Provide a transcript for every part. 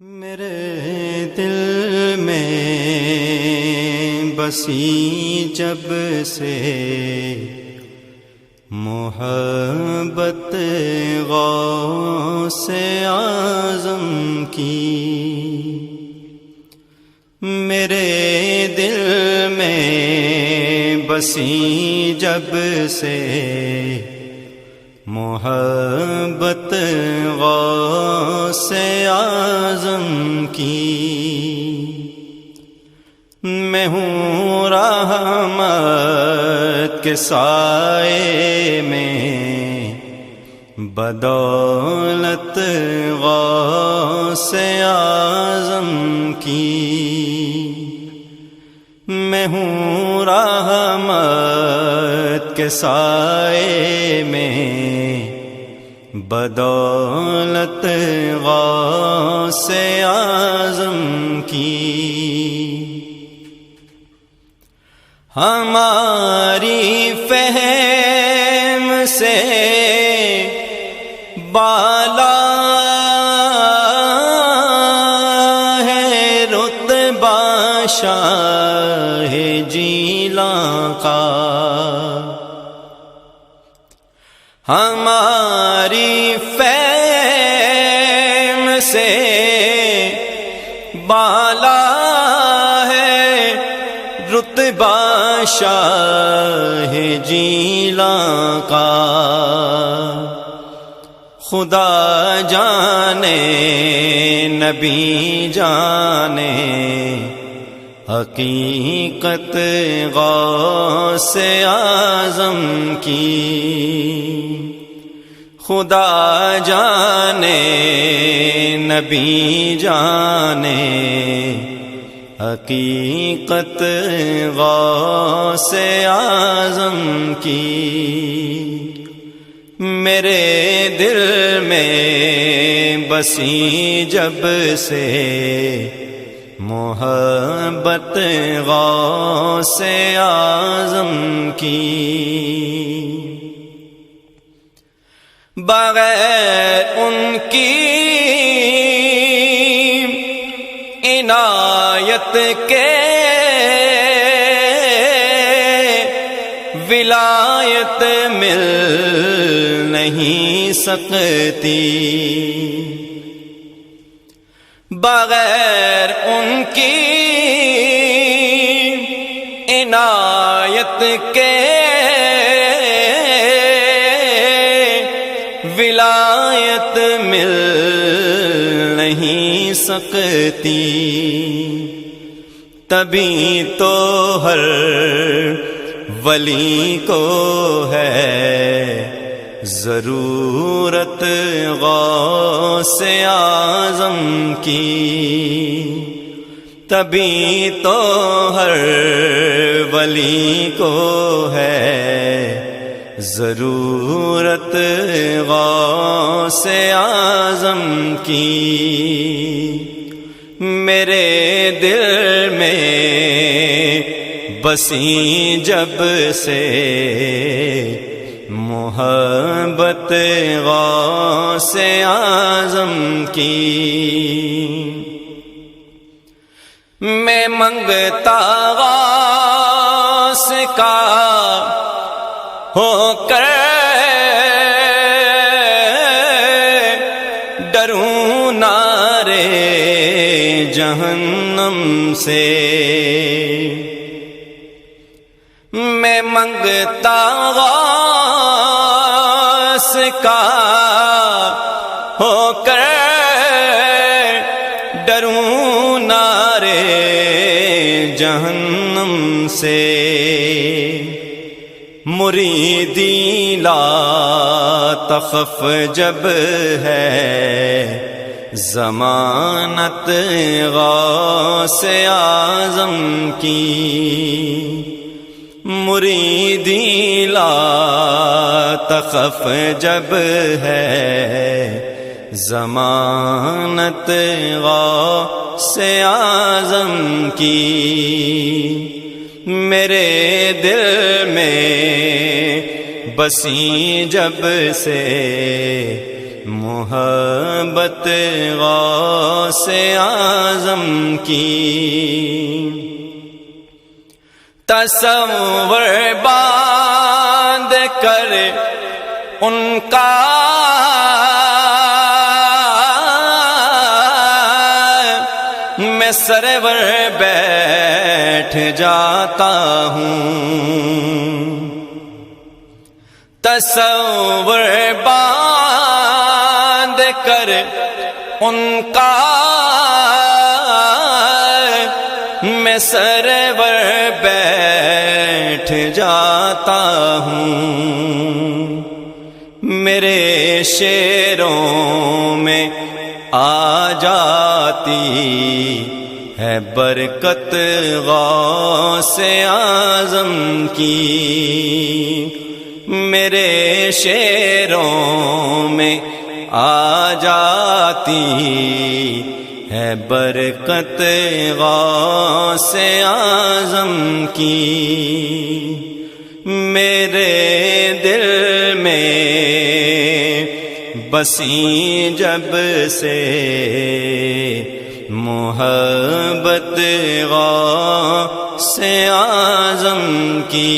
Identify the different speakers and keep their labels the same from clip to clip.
Speaker 1: میرے دل میں بسی جب سے محبت غوث اعظم کی، میرے دل میں بسی جب سے محبت غوث اعظم کی، میں ہوں رحمت کے سائے میں بدولت غوث اعظم کی، میں ہوں رحمت کے سائے میں بدولت غوث اعظم کی، ہماری فہم سے بالا ہے رتبہ شاہ جیلاں کا، ہماری فہم سے بالا ہے رتبہ شاہ جیلاں کا، خدا جانے نبی جانے حقیقت غوث اعظم کی، خدا جانے نبی جانے حقیقت غوث اعظم کی، میرے دل میں بسی جب سے محبت غوث اعظم کی، بغیر ان کی عنایت کے ولایت مل نہیں سکتی، بغیر ان کی عنایت کے ولایت مل نہیں سکتی، تبھی تو ہر ولی کو ہے ضرورت غوث اعظم کی، تبھی تو ہر ولی کو ہے ضرورت غوث اعظم کی، میرے دل میں بسی جب سے محبت غوث اعظم کی، میں منگتا غوث کا ہو کر ڈروں نارے جہنم سے، میں منگتا غوث کا ہو کر ڈروں نارے جہنم سے، مریدی لا تخف جب ہے ضمانت غوث اعظم کی، مریدی لا تخف جب ہے ضمانت غوث اعظم کی، میرے دل میں بسی جب سے محبت غوث اعظم کی تصور باندھ کر ان کا میں سرور بیٹھ جاتا ہوں تصور باندھ کر ان کا میں سرور بیٹھ جاتا ہوں میرے شعروں میں آ جاتی ہے برکت غوث اعظم کی میرے شعروں میں آ جاتی ہے برکت غوث اعظم کی میرے دل میں بسی جب سے محبت غوث اعظم کی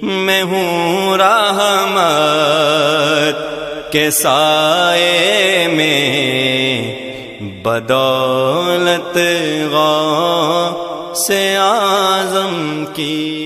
Speaker 1: میں ہوں رحمت کے سائے میں بدولت غوث اعظم کی